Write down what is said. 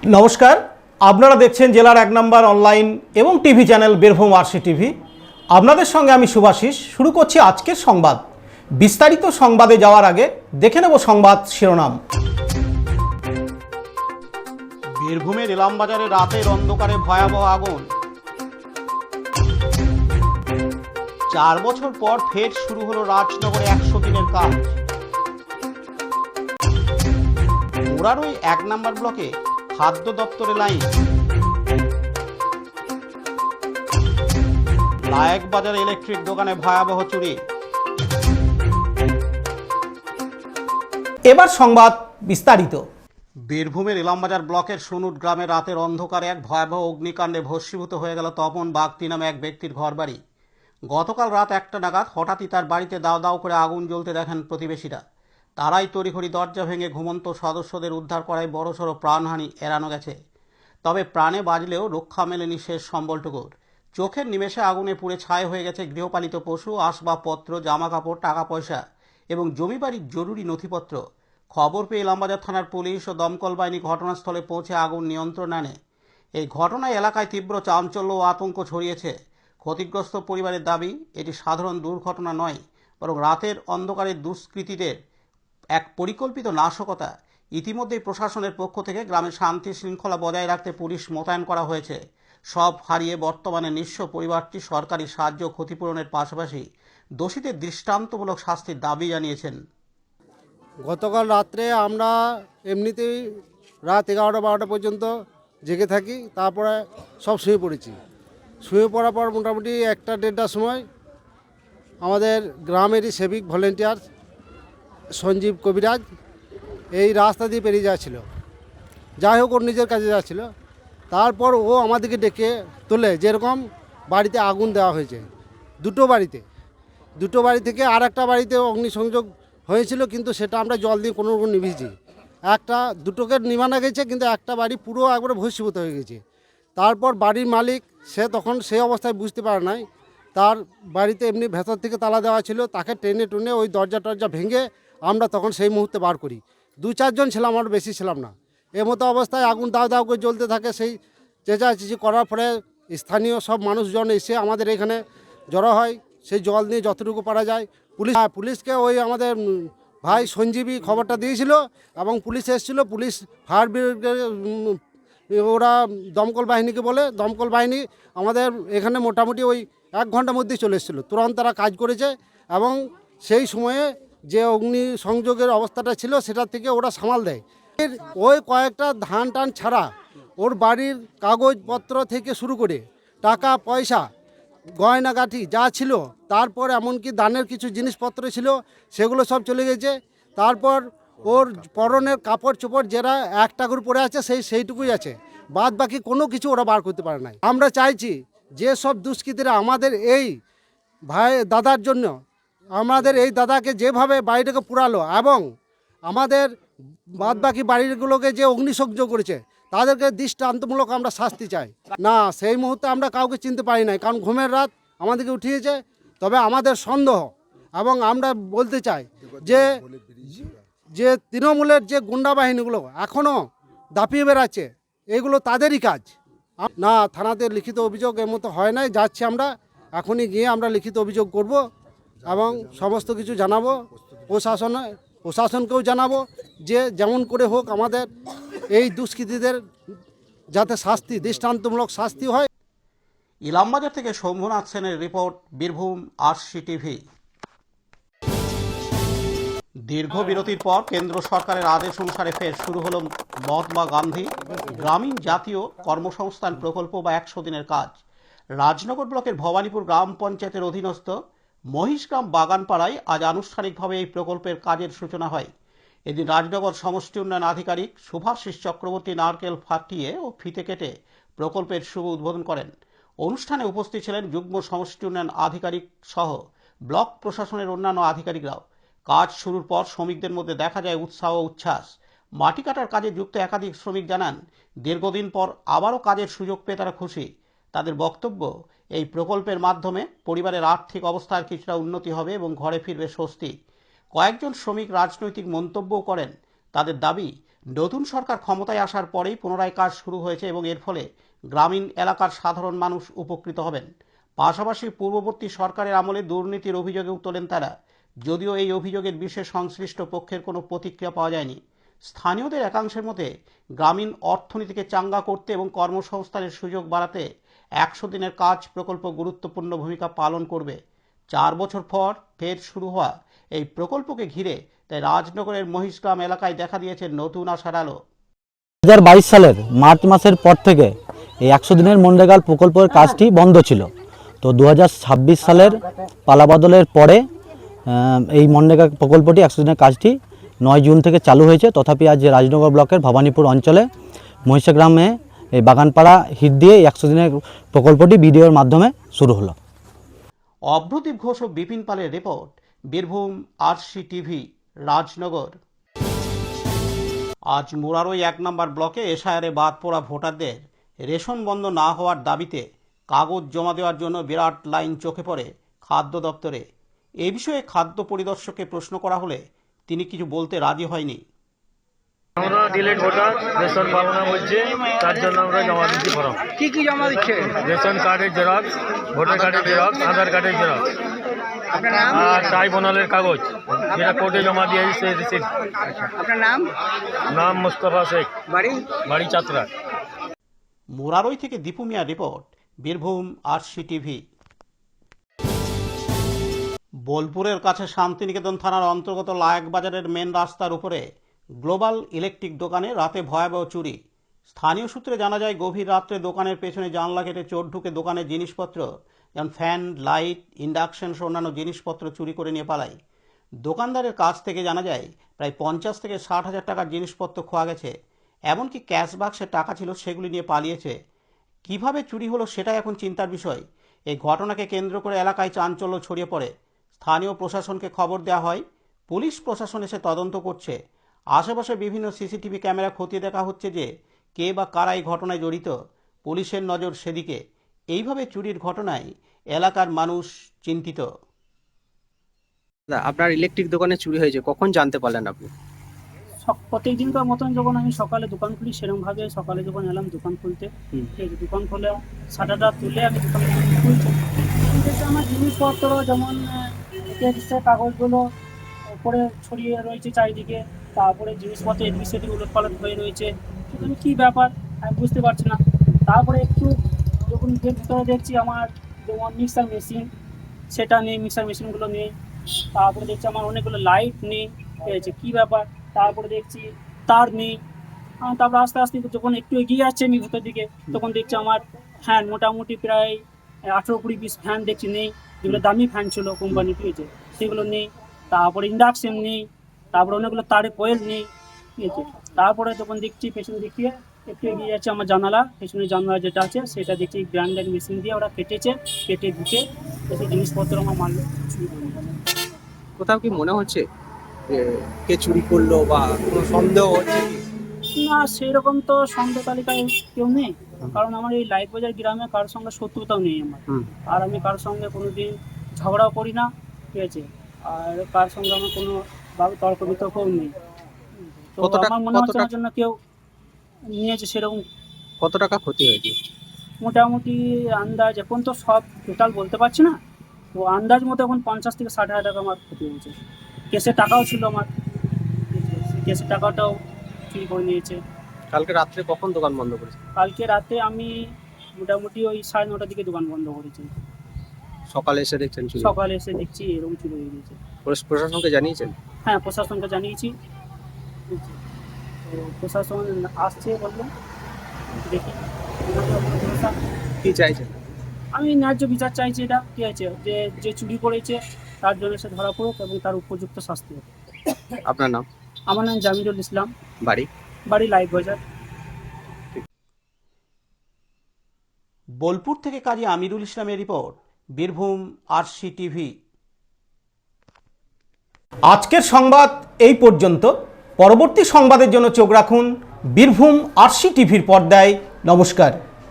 নমস্কার, আপনারা দেখছেন জেলার 1 নম্বর অনলাইন এবং TV channel Birbhum RC TV. আপনাদের সঙ্গে আমি শুভাশিস। শুরু করছি আজকের সংবাদ। বিস্তারিত সংবাদে যাওয়ার আগে দেখে নেব সংবাদ শিরোনাম। বীরভূমের ইলামবাজারে রাতের অন্ধকারে ভয়াবহ আগুন। 4 বছর পর ফের শুরু হলো রাজনগরে 100 দিনের কাজ। মোরারই 1 নম্বর ব্লকে খাদ্য দপ্তরে লাইন। লায়েক বাজারে ইলেকট্রিক দোকানে ভয়াবহ চুরি। এবার সংবাদ বিস্তারিত। বীরভূমের ইলামবাজার ব্লকের সুনুট গ্রামে রাতের অন্ধকারে এক ভয়াবহ অগ্নিকাণ্ডে ভস্মীভূত হয়ে গেল তপন বাগতি নামে এক ব্যক্তির ঘরবাড়ি। গতকাল রাত 1টা নাগাদ হঠাৎই তার বাড়িতে দাও দাও করে আগুন জ্বলতে দেখেন প্রতিবেশীরা। তারাই তড়িঘড়ি দরজা ভেঙে ঘুমন্ত সদস্যদের উদ্ধার করায় বড়সড় প্রাণহানি এড়ানো গেছে। তবে প্রাণে বাজলেও রক্ষা মেলেনি শেষ সম্বলটুকুর। চোখের নিমেষে আগুনে পুড়ে ছাই হয়ে গেছে গৃহপালিত পশু, আসবাবপত্র, জামাকাপড়, টাকা পয়সা এবং জমিবাড়ির জরুরি নথিপত্র। খবর পেয়ে ইলামবাজার থানার পুলিশ ও দমকল বাহিনী ঘটনাস্থলে পৌঁছে আগুন নিয়ন্ত্রণ আনে। এই ঘটনায় এলাকায় তীব্র চাঞ্চল্য ও আতঙ্ক ছড়িয়েছে। ক্ষতিগ্রস্ত পরিবারের দাবি, এটি সাধারণ দুর্ঘটনা নয়, বরং রাতের অন্ধকারে দুষ্কৃতীদের এক পরিকল্পিত নাশকতা। ইতিমধ্যেই প্রশাসনের পক্ষ থেকে গ্রামে শান্তি শৃঙ্খলা বজায় রাখতে পুলিশ মোতায়েন করা হয়েছে। সব হারিয়ে বর্তমানে নিঃস্ব পরিবারটি সরকারি সাহায্য ক্ষতিপূরণের পাশাপাশি দোষীদের দৃষ্টান্তমূলক শাস্তির দাবি জানিয়েছেন। গতকাল রাত্রে আমরা এমনিতেই রাত 11-12টা পর্যন্ত জেগে থাকি, তারপরে সব শুয়ে পড়েছি। শুয়ে পড়ার পর মোটামুটি 1টা-1:30টার সময় আমাদের গ্রামেরই সেভিক ভলেন্টিয়ার সঞ্জীব কবিরাজ এই রাস্তা দিয়ে পেরিয়ে যাচ্ছিল। যাই হোক, ওর নিজের কাছে যাচ্ছিল। তারপর ও আমাদেরকে ডেকে তোলে, যেরকম বাড়িতে আগুন দেওয়া হয়েছে দুটো বাড়ি থেকে আর একটা বাড়িতে অগ্নিসংযোগ হয়েছিল, কিন্তু সেটা আমরা জল দিয়ে কোনো রকম নিভিয়েছি। দুটোকে নিভানো গেছে, কিন্তু একটা বাড়ি পুরো একবারে ভস্মীভূত হয়ে গেছে। তারপর বাড়ির মালিক সে সেই অবস্থায় বুঝতে পারে নাই, তার বাড়িতে এমনি ভেতর থেকে তালা দেওয়া ছিল, তাকে টেনে ওই দরজা ভেঙে আমরা তখন সেই মুহূর্তে বার করি। 2-4 জন ছিলাম, আমরা বেশি ছিলাম না। এর মতো অবস্থায় আগুন দাও দাও করে জ্বলতে থাকে। সেই চেঁচাচেঁচি করার পরে স্থানীয় সব মানুষজন এসে আমাদের এখানে জড়ো হয়। সেই জল নিয়ে যতটুকু পারা যায় পুলিশকে ওই আমাদের ভাই সঞ্জীবী খবরটা দিয়েছিল এবং পুলিশ এসেছিল। পুলিশ ফায়ার ব্রিগেড ওরা দমকল বাহিনীকে বলে, দমকল বাহিনী আমাদের এখানে মোটামুটি ওই 1 ঘন্টার মধ্যেই চলে এসেছিল। তুরন্ত তারা কাজ করেছে এবং সেই সময়ে যে অগ্নি সংযোগের অবস্থাটা ছিল সেটা থেকে ওরা সামাল দেয়। ওই কয়েকটা ধান টান ছাড়া ওর বাড়ির কাগজপত্র থেকে শুরু করে টাকা পয়সা গয়নাগাঠি যা ছিল, তারপর এমনকি দানের কিছু জিনিসপত্র ছিল সেগুলো সব চলে গেছে। তারপর ওর পরনের কাপড় চোপড় যারা 1টা করে পরে আছে সেইটুকুই আছে, বাদ বাকি কোনো কিছু ওরা বার করতে পারে নাই। আমরা চাইছি যে সব দুষ্কৃতীরা আমাদের এই দাদার জন্য, আমাদের এই দাদাকে যেভাবে বাড়িটাকে পুরালো এবং আমাদের বাদ বাকি বাড়িগুলোকে যে অগ্নিসংযোগ করেছে, তাদেরকে দৃষ্টান্তমূলক আমরা শাস্তি চাই। না, সেই মুহূর্তে আমরা কাউকে চিনতে পারি নাই, কারণ ঘুমের রাত আমাদেরকে উঠিয়েছে। তবে আমাদের সন্দেহ এবং আমরা বলতে চাই যে তৃণমূলের যে গুন্ডা বাহিনীগুলো এখনও দাপিয়ে বেড়াচ্ছে, এগুলো তাদেরই কাজ। না, থানাতে লিখিত অভিযোগ এর মতো হয় নাই। যাচ্ছি আমরা এখনই গিয়ে আমরা লিখিত অভিযোগ করব এবং সমস্ত কিছু জানাবো প্রশাসনকেও জানাবো, যে যেমন করে হোক আমাদের এই দুষ্কৃতীদের যাতে দৃষ্টান্তমূলক শাস্তি হয়। ইলামবাজার থেকে শম্ভুনাথ সেনের রিপোর্ট, বীরভূম আরসি টিভি। দীর্ঘ বিরতির পর কেন্দ্র সরকারের আদেশ অনুসারে ফের শুরু হলো মহাত্মা গান্ধী গ্রামীণ জাতীয় কর্মসংস্থান প্রকল্প বা 100 দিনের কাজ। রাজনগর ব্লকের ভবানীপুর গ্রাম পঞ্চায়েতের অধীনস্থ মহিষগ্রাম বাগানপাড়ায় আজ আনুষ্ঠানিকভাবে এই প্রকল্পের কাজের সূচনা হয়। এদিন রাজনগর সমষ্টি উন্নয়ন আধিকারিক শুভাশিস চক্রবর্তী নারকেল ফাটিয়ে ও ফিতে কেটে প্রকল্পের শুভ উদ্বোধন করেন। অনুষ্ঠানে উপস্থিত ছিলেন যুগ্ম সমষ্টি উন্নয়ন আধিকারিক সহ ব্লক প্রশাসনের অন্যান্য আধিকারিকরাও। কাজ শুরুর পর শ্রমিকদের মধ্যে দেখা যায় উৎসাহ ও উচ্ছ্বাস। মাটি কাটার কাজে যুক্ত একাধিক শ্রমিক জানান, দীর্ঘদিন পর আবারও কাজের সুযোগ পেয়ে তারা খুশি। তাদের বক্তব্য, এই প্রকল্পের মাধ্যমে পরিবারের আর্থিক অবস্থার কিছুটা উন্নতি হবে এবং ঘরে ফিরবে স্বস্তি। কয়েকজন শ্রমিক রাজনৈতিক মন্তব্যও করেন। তাদের দাবি, নতুন সরকার ক্ষমতায় আসার পরেই পুনরায় কাজ শুরু হয়েছে এবং এর ফলে গ্রামীণ এলাকার সাধারণ মানুষ উপকৃত হবেন। পাশাপাশি পূর্ববর্তী সরকারের আমলে দুর্নীতির অভিযোগেও তোলেন তারা, যদিও এই অভিযোগের বিশেষ সংশ্লিষ্ট পক্ষের কোনো প্রতিক্রিয়া পাওয়া যায়নি। স্থানীয়দের একাংশের মতে গ্রামীণ অর্থনীতিকে চাঙ্গা করতে এবং কর্মসংস্থানের সুযোগ বাড়াতে 100 দিনের কাজ প্রকল্প গুরুত্বপূর্ণ ভূমিকা পালন করবে। 4 বছর পর ফের শুরু হওয়া এই প্রকল্পকে ঘিরে তাই রাজনগরের মহিষগ্রাম এলাকায় দেখা দিয়েছে নতুন আশার আলো। 2022 সালের মার্চ মাসের পর থেকে এই 100 দিনের মনরেগা প্রকল্পের কাজটি বন্ধ ছিল। তো 2026 সালের পালাবদলের পরে এই মনরেগা প্রকল্পটি 100 দিনের কাজটি 9 জুন থেকে চালু হয়েছে। তথাপি আজ রাজনগর ব্লকের ভবানীপুর অঞ্চলে মহিষগ্রামে এই বাগানপাড়া হিট দিয়ে 100 দিনের প্রকল্পটি ভিডিওর মাধ্যমে শুরু হলো। অভ্রদীপ ঘোষ ও বিপিন পালের report, Birbhum RC TV, Rajnagar. আজ মুরারই 1 নম্বর ব্লকে এশায়ারে বাদ পড়া ভোটারদের রেশন বন্ধ না হওয়ার দাবিতে কাগজ জমা দেওয়ার জন্য বিরাট লাইন চোখে পড়ে খাদ্য দপ্তরে। এ বিষয়ে খাদ্য পরিদর্শককে প্রশ্ন করা হলে তিনি কিছু বলতে রাজি হয়নি। আমরা ডিলেট ভোটার রেশন পাবো না বলছে, তার জন্য আমরা জমা দিচ্ছি ফর্ম। কি কি জমা দিচ্ছে? রেশন কার্ডের জেরক্স, ভোটার কার্ডের জেরক্স, আধার কার্ডের জেরক্স আপনার নাম? আর ট্রাইব্যুনালের কাগজ যেটা কোর্টে জমা দিয়েছি সেই রিসিপ্ট। আপনার নাম? নাম মুস্তফা শেখ, বাড়ি? বাড়ি চাতরা। মুরারই থেকে দীপু মিয়ার রিপোর্ট, বীরভূম আরসি টিভি। বোলপুরের কাছে শান্তিনিকেতন থানার অন্তর্গত লায়ক বাজারের মেন রাস্তার উপরে গ্লোবাল ইলেকট্রিক দোকানে রাতে ভয়াবহ চুরি। স্থানীয় সূত্রে জানা যায়, গভীর রাত্রে দোকানের পেছনে জানলা কেটে চোর ঢুকে দোকানের জিনিসপত্র যেমন ফ্যান, লাইট, ইন্ডাকশন সহ অন্যান্য জিনিসপত্র চুরি করে নিয়ে পালায়। দোকানদারের কাছ থেকে জানা যায় প্রায় 50 থেকে 60 হাজার টাকার জিনিসপত্র খোয়া গেছে। এমনকি ক্যাশ বাক্সে টাকা ছিল, সেগুলি নিয়ে পালিয়েছে। কিভাবে চুরি হলো সেটাই এখন চিন্তার বিষয়। এই ঘটনাকে কেন্দ্র করে এলাকায় চাঞ্চল্য ছড়িয়ে পড়ে। স্থানীয় প্রশাসনকে খবর দেওয়া হয়, পুলিশ প্রশাসন এসে তদন্ত করছে। আশেপাশে বিভিন্ন সিসিটিভি ক্যামেরা খতিয়ে দেখা হচ্ছে যে কে বা কারা এই ঘটনায় জড়িত। পুলিশের নজর সেদিকে। এইভাবে চুরির ঘটনায় এলাকার মানুষ চিন্তিত। আপনার ইলেকট্রিক দোকানে চুরি হয়েছে, কখন জানতে পারলেন আপনি? প্রত্যেক দিনকার মতন যখন আমি সকালে দোকান খুলি, সেরকমভাবে সকালে যখন এলাম দোকান খুলতে, ঠিক আছে, দোকান খুলে শাটারটা তুলে আমি দোকান খুলছি। কিন্তু আমার জিনিসপত্র যেমন টেক্সটের কাগজগুলো উপরে ছড়িয়ে রয়েছে চারিদিকে, তারপরে জিনিসপত্র এদিক সেদিক উলটপালট হয়ে রয়েছে। কিন্তু কী ব্যাপার আমি বুঝতে পারছি না। তারপরে একটু যখন ভিতরে দেখছি আমার যেমন মিক্সার মেশিন, সেটা নেই, মিক্সার মেশিনগুলো নেই। তারপরে দেখছি আমার অনেকগুলো লাইট নেই, ঠিক আছে, কী ব্যাপার। তারপরে দেখছি তার নেই। তারপর আস্তে আস্তে যখন একটু এগিয়ে যাচ্ছে আমি ভেতর দিকে, তখন দেখছি আমার ফ্যান মোটামুটি প্রায় 18-20 পিস ফ্যান দেখছি নেই, যেগুলো দামি ফ্যান ছিল কোম্পানি, ঠিক আছে, সেগুলো নেই। তারপরে ইন্ডাকশন নেই, তারপরে অনেকগুলো তারে কয়েল নেই, ঠিক আছে। তারপরে যখন দেখছি পেছনে দেখিয়ে একটু এগিয়ে যাচ্ছে আমার জানালা, পেছনে জানালা যেটা আছে সেটা দেখছি গ্রাইন্ডার মেশিন দিয়ে ওরা কেটে ঢুকে সেই জিনিসপত্র আমার মারল। কোথাও কি মনে হচ্ছে কে চুরি করলো বা কোনো সন্দেহ হচ্ছে কি? না, সেরকম তো সন্দেহ তালিকায় কেউ নেই, কারণ আমার এই লাইক বাজার গ্রামে কারোর সঙ্গে শত্রুতাও নেই আমার। আর আমি কারোর সঙ্গে কোনোদিন ঝগড়াও করি না, ঠিক আছে, আর কার সঙ্গে আমার কোনো তর্ক বিতর্কও নেই। তো আমার মনে হচ্ছে আমার জন্য কেউ নিয়েছে সেরকম। কত টাকা ক্ষতি হয়েছে? মোটামুটি আন্দাজ, এখন তো সব টোটাল বলতে পারছি না, তো আন্দাজ মতো এখন 50 থেকে 60 হাজার টাকা আমার ক্ষতি হয়েছে। কেসের টাকাও ছিল আমার, কেসের টাকাটাও চুরি করে নিয়েছে। কালকে রাত্রে কখন দোকান বন্ধ করেছে? কালকে রাতে আমি মোটামুটি ওই 9:30 দিকে দোকান বন্ধ করেছি। সকালে এসে দেখছেন চুরি? সকালে এসে দেখছি এরকম চুরি হয়ে গেছে। প্রশাসনকে জানিয়েছেন? হ্যাঁ, প্রশাসনকে জানিয়েছি। তো প্রশাসন আসছে, বললো দেখি কি চাইছেন? আমি ন্যায্য বিচার চাইছি, এটা ঠিক আছে, যে চুরি করেছে তার জন্য সে ধরা পড়ুক এবং তার উপযুক্ত শাস্তি হোক। আপনার নাম? আমার নাম জামিরুল ইসলাম, বাড়ি লাইক বাজার। বোলপুর থেকে কাজী আমিরুল ইসলামের রিপোর্ট, বীরভূম আরসি টিভি। আজকের সংবাদ এই পর্যন্ত। পরবর্তী সংবাদের জন্য চোখ রাখুন বীরভূম আরসি টিভির পর্দায়। নমস্কার।